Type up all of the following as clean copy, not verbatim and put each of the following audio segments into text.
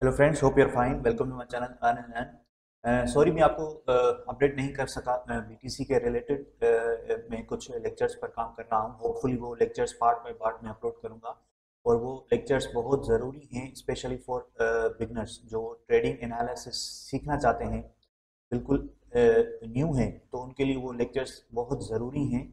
Hello friends, hope you are fine. Welcome to my channel Anand. Sorry मैं आपको update नहीं कर सका बीटीसी के रिलेटेड। मैं कुछ लेक्चर्स पर काम कर रहा हूँ। होपफुली वो लेक्चर्स पार्ट बाय पार्ट में अपलोड करूँगा और वो लेक्चर्स बहुत ज़रूरी हैं, स्पेशली फॉर बिगनर्स जो ट्रेडिंग एनालिसिस सीखना चाहते हैं, बिल्कुल न्यू हैं, तो उनके लिए वो लेक्चर्स बहुत ज़रूरी हैं।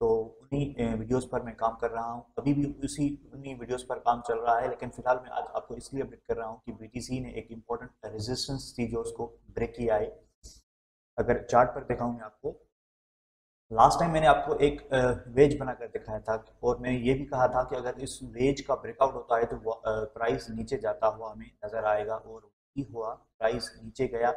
तो उन्हीं वीडियोस पर मैं काम कर रहा हूँ, अभी भी उन्हीं वीडियोस पर काम चल रहा है। लेकिन फिलहाल मैं आज आपको इसलिए अपडेट कर रहा हूँ कि बीटीसी ने एक इम्पोर्टेंट रेजिस्टेंस थी जो उसको ब्रेक किया है। अगर चार्ट पर दिखाऊं मैं आपको, लास्ट टाइम मैंने आपको एक वेज बनाकर दिखाया था और मैंने ये भी कहा था कि अगर इस वेज का ब्रेकआउट होता है तो प्राइस नीचे जाता हुआ हमें नजर आएगा, और वही हुआ, प्राइस नीचे गया।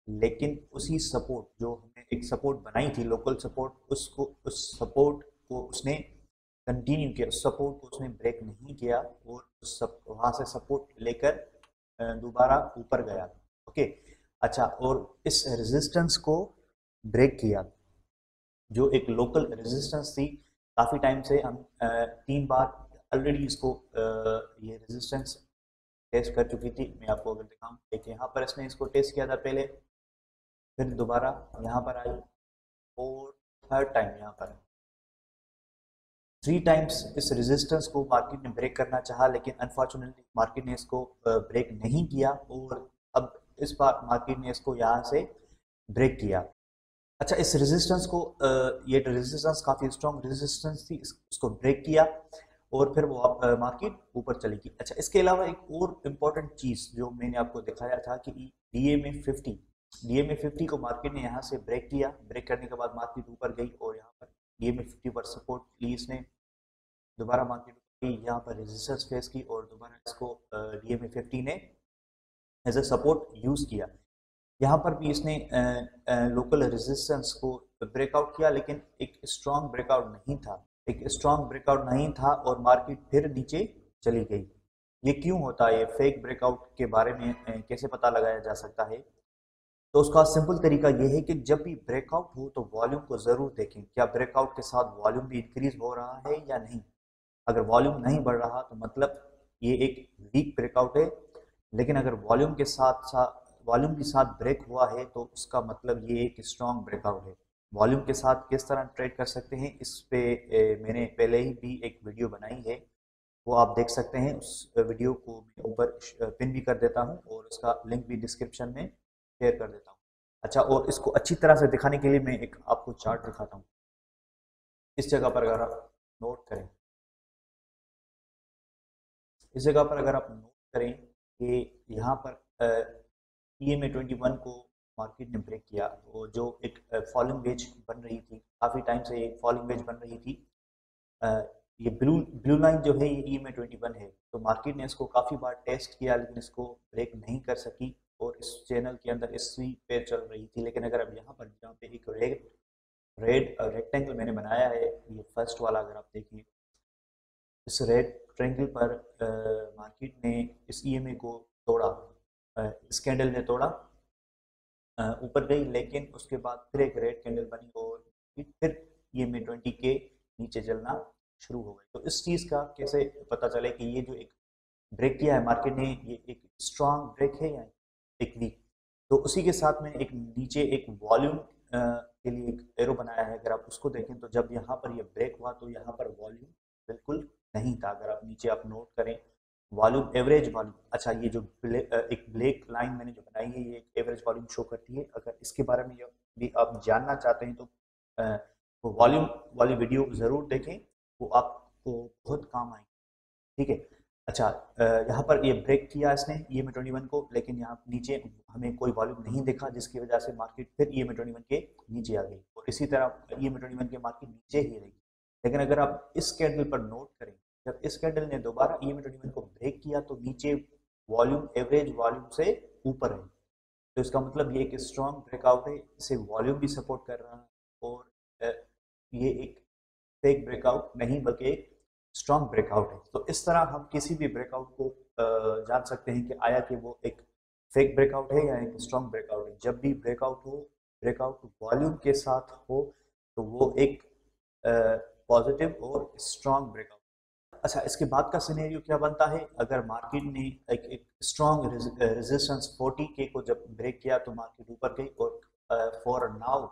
लेकिन उसी सपोर्ट, जो हमने एक सपोर्ट बनाई थी, लोकल सपोर्ट, उसको, उस सपोर्ट को उसने कंटिन्यू किया, उस सपोर्ट को उसने ब्रेक नहीं किया और वहां से सपोर्ट लेकर दोबारा ऊपर गया। ओके, अच्छा, और इस रेजिस्टेंस को ब्रेक किया, जो एक लोकल रेजिस्टेंस थी। काफ़ी टाइम से हम 3 बार ऑलरेडी इसको ये रेजिस्टेंस टेस्ट कर चुकी थी। मैं आपको अगर दिखाऊं, देखिए यहाँ पर इसने इसको टेस्ट किया था पहले, फिर दोबारा यहाँ पर आई और थर्ड टाइम यहाँ पर। 3 टाइम्स इस रेजिस्टेंस को मार्केट ने ब्रेक करना चाहा, लेकिन अनफॉर्चुनेटली मार्केट ने इसको ब्रेक नहीं किया और अब इस बार मार्केट ने इसको यहाँ से ब्रेक किया। अच्छा, इस रेजिस्टेंस को ये रेजिस्टेंस काफ़ी स्ट्रॉन्ग रेजिस्टेंस थी, इसको ब्रेक किया और फिर वो मार्केट ऊपर चली गई। अच्छा, इसके अलावा एक और इम्पॉर्टेंट चीज़ जो मैंने आपको दिखाया था कि DMA50 को मार्केट ने यहाँ से ब्रेक किया। ब्रेक करने के बाद मार्केट ऊपर गई और यहाँ पर DMA50 पर सपोर्ट ली इसने, दोबारा मार्केट गई, यहाँ पर रेजिस्टेंस फेस की और दोबारा इसको DMA50 ने एज ए सपोर्ट यूज़ किया। यहाँ पर भी इसने लोकल रेजिस्टेंस को ब्रेकआउट किया, लेकिन एक स्ट्रॉन्ग ब्रेकआउट नहीं था, और मार्केट फिर नीचे चली गई। ये क्यों होता है? ये फेक ब्रेकआउट के बारे में कैसे पता लगाया जा सकता है? तो उसका सिंपल तरीका ये है कि जब भी ब्रेकआउट हो तो वॉल्यूम को ज़रूर देखें, क्या ब्रेकआउट के साथ वॉल्यूम भी इंक्रीज हो रहा है या नहीं। अगर वॉल्यूम नहीं बढ़ रहा तो मतलब ये एक वीक ब्रेकआउट है। लेकिन अगर वॉल्यूम के साथ ब्रेक हुआ है तो उसका मतलब ये एक स्ट्रॉन्ग ब्रेकआउट है। वॉल्यूम के साथ किस तरह ट्रेड कर सकते हैं, इस पे मैंने पहले ही भी एक वीडियो बनाई है, वो आप देख सकते हैं। उस वीडियो को मैं ऊपर पिन भी कर देता हूँ और उसका लिंक भी डिस्क्रिप्शन में शेयर कर देता हूँ। अच्छा, और इसको अच्छी तरह से दिखाने के लिए मैं एक आपको चार्ट दिखाता हूँ। इस जगह पर अगर आप नोट करें, इस जगह पर अगर आप नोट करें कि यहाँ पर EMA21 को मार्केट ने ब्रेक किया, वो जो एक फॉलिंग वेज बन रही थी, काफ़ी टाइम से एक फॉलिंग वेज बन रही थी। अ, ये ब्लू ब्लू लाइन जो है ये EMA21 है। तो मार्केट ने इसको काफ़ी बार टेस्ट किया लेकिन इसको ब्रेक नहीं कर सकी और इस चैनल के अंदर इसी पे चल रही थी। लेकिन अगर अब यहाँ पर, जहाँ पे एक रेड रेड रेक्टेंगल मैंने बनाया है, ये फर्स्ट वाला, अगर आप देखिए इस रेड ट्रायंगल पर मार्केट ने इस EMA को तोड़ा, इस कैंडल ने तोड़ा, ऊपर गई, लेकिन उसके बाद फिर एक रेड कैंडल बनी और फिर EMA20 के नीचे चलना शुरू हो गई। तो इस चीज़ का कैसे पता चले कि ये जो एक ब्रेक किया है मार्केट ने, ये एक स्ट्रांग ब्रेक है या एक वीक? तो उसी के साथ में एक नीचे एक वॉल्यूम के लिए एक एरो बनाया है। अगर आप उसको देखें तो जब यहाँ पर ये ब्रेक हुआ तो यहाँ पर वॉल्यूम बिल्कुल नहीं था। अगर आप नीचे आप नोट करें, वॉल्यूम, एवरेज वॉल्यूम, अच्छा, ये जो एक ब्लैक लाइन मैंने जो बनाई है, ये एक एवरेज वॉल्यूम शो करती है। अगर इसके बारे में भी आप जानना चाहते हैं तो वो वॉल्यूम वाली वीडियो ज़रूर देखें, वो आपको बहुत काम आएगी। ठीक है। अच्छा, यहाँ पर ये ब्रेक किया इसने EMA21 को, लेकिन यहाँ नीचे हमें कोई वॉल्यूम नहीं दिखा, जिसकी वजह से मार्केट फिर EMA21 के नीचे आ गई और इसी तरह EMA21 के मार्केट नीचे ही रही। लेकिन अगर आप इस कैंडल पर नोट करें, जब इस कैंडल ने दोबारा EMA21 को ब्रेक किया तो नीचे वॉल्यूम एवरेज वॉल्यूम से ऊपर है। तो इसका मतलब ये एक स्ट्रॉन्ग ब्रेकआउट है, इसे वॉल्यूम भी सपोर्ट कर रहा है और अ, ये एक फेक ब्रेकआउट नहीं बल्कि एक स्ट्रॉन्ग ब्रेकआउट है। तो इस तरह हम किसी भी ब्रेकआउट को जान सकते हैं कि आया कि वो एक फेक ब्रेकआउट है या एक स्ट्रॉन्ग ब्रेकआउट है। जब भी ब्रेकआउट वॉल्यूम के साथ हो तो वो एक पॉजिटिव और स्ट्रॉन्ग ब्रेकआउट। अच्छा, इसके बाद का सिनेरियो क्या बनता है? अगर मार्केट ने एक स्ट्रॉन्ग रेजिस्टेंस 40 के को जब ब्रेक किया तो मार्केट ऊपर गई, और फॉर नाउ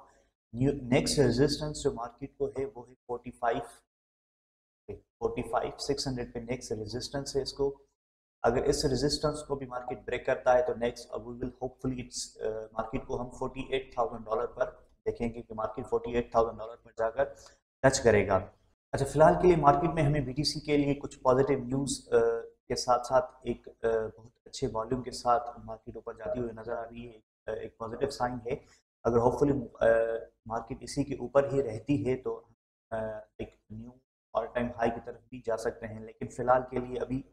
नेक्स्ट रेजिस्टेंस जो मार्केट को है वो है 45 पे। 45 600 पे नेक्स्ट रेजिस्टेंस है इसको। अगर इस रेजिस्टेंस को भी मार्केट ब्रेक करता है तो next we will hopefully its market को हम $48,000 पर देखेंगे कि मार्केट $48,000 पर जाकर टच करेगा। अच्छा, फिलहाल के लिए मार्केट में हमें बीटीसी के लिए कुछ पॉजिटिव न्यूज़ के साथ साथ एक बहुत अच्छे वॉल्यूम के साथ मार्केट ऊपर जाती हुई नजर आ रही है। एक पॉजिटिव साइन है। अगर होपफुली मार्केट इसी के ऊपर ही रहती है तो एक न्यू ऑल टाइम हाई की तरफ भी जा सकते हैं, लेकिन फिलहाल के लिए अभी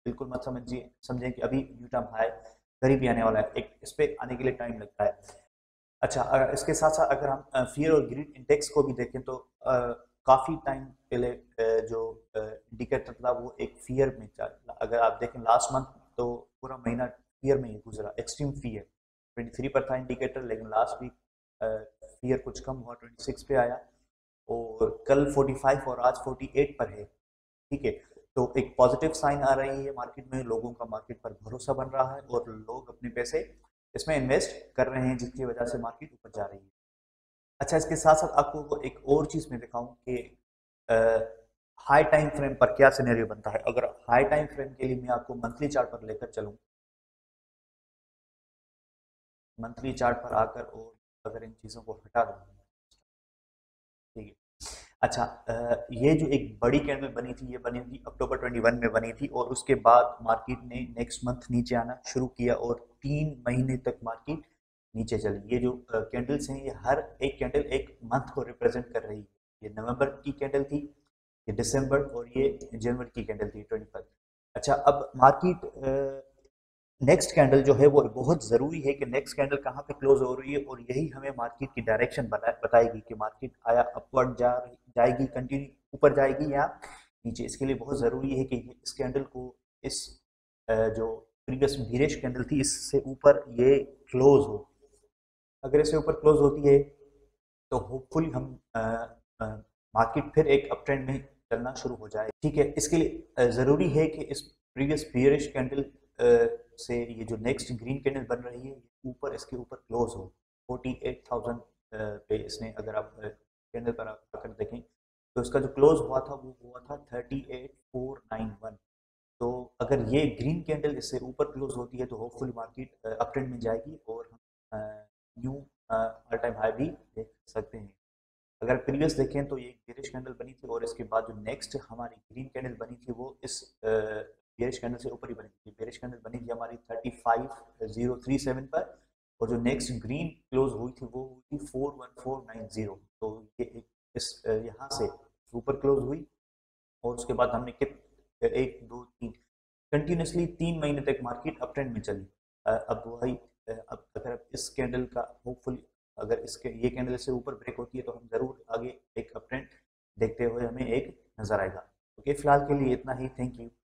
बिल्कुल मत समझें कि अभी न्यू टाइम हाई करीब ही आने वाला है। एक इस पे आने के लिए टाइम लगता है। अच्छा, इसके साथ साथ अगर हम फियर और ग्रीड इंडेक्स को भी देखें तो काफ़ी टाइम पहले जो इंडिकेटर था वो एक फियर में चला। अगर आप देखें लास्ट मंथ तो पूरा महीना फियर में ही गुजरा, एक्सट्रीम फियर 23 पर था इंडिकेटर, लेकिन लास्ट वीक फियर कुछ कम हुआ, 26 पे आया, और कल 45 और आज 48 पर है। ठीक है, तो एक पॉजिटिव साइन आ रही है मार्केट में, लोगों का मार्केट पर भरोसा बन रहा है और लोग अपने पैसे इसमें इन्वेस्ट कर रहे हैं, जिसकी वजह से मार्केट ऊपर जा रही है। अच्छा, इसके साथ साथ आपको एक और चीज़ मैं दिखाऊं कि हाई टाइम फ्रेम पर क्या सिनेरियो बनता है। अगर हाई टाइम फ्रेम के लिए मैं आपको मंथली चार्ट पर लेकर चलूं, मंथली चार्ट पर आकर, और अगर इन चीज़ों को हटा दूं, ठीक है। अच्छा, ये जो एक बड़ी कैंडल बनी थी, ये बनी थी अक्टूबर 21 में बनी थी, और उसके बाद मार्केट ने नेक्स्ट मंथ नीचे आना शुरू किया और 3 महीने तक मार्केट नीचे चली। ये जो कैंडल्स हैं, ये हर एक कैंडल एक मंथ को रिप्रेजेंट कर रही है। ये नवंबर की कैंडल थी, ये दिसंबर, और ये जनवरी की कैंडल थी 21। अच्छा, अब मार्केट नेक्स्ट कैंडल जो है वो बहुत ज़रूरी है कि नेक्स्ट कैंडल कहाँ पे क्लोज हो रही है, और यही हमें मार्केट की डायरेक्शन बताएगी कि मार्केट आया अपवर्ड जाएगी, कंटिन्यू ऊपर जाएगी या नीचे। इसके लिए बहुत ज़रूरी है कि इस कैंडल को, इस जो प्रीवियस बीरिश कैंडल थी, इससे ऊपर ये क्लोज हो। अगर इससे ऊपर क्लोज होती है तो होपफुली हम मार्केट फिर एक अप ट्रेंड में चलना शुरू हो जाए। ठीक है, इसके लिए ज़रूरी है कि इस प्रीवियस बियरिश कैंडल से ये जो नेक्स्ट ग्रीन कैंडल बन रही है ऊपर, इसके ऊपर क्लोज हो 48,000 पे। इसने अगर आप कैंडल पर आकर देखें तो इसका जो क्लोज हुआ था वो हुआ था 38,491। तो अगर ये ग्रीन कैंडल इससे ऊपर क्लोज होती है तो होपफुली मार्केट अप ट्रेंड में जाएगी और हम न्यू ऑल टाइम हाई भी देख सकते हैं। अगर प्रीवियस देखें तो ये बेरिश कैंडल बनी थी, और इसके बाद जो नेक्स्ट हमारी ग्रीन कैंडल बनी थी वो इस बेरिश कैंडल से ऊपर ही बनी थी। बेरिश कैंडल बनी थी हमारी 35,037 पर, और जो नेक्स्ट ग्रीन क्लोज हुई थी वो हुई थी 41490। तो ये इस यहाँ से ऊपर क्लोज हुई, और उसके बाद हमने एक दो तीन कंटिन्यूसली 3 महीने तक मार्केट अप ट्रेंड में चली। अब वही अब अगर इस कैंडल का होपफुली, अगर इसके ये कैंडल से ऊपर ब्रेक होती है तो हम जरूर आगे एक अप ट्रेंड देखते हुए हमें एक नजर आएगा। ओके, फिलहाल के लिए इतना ही। Thank you.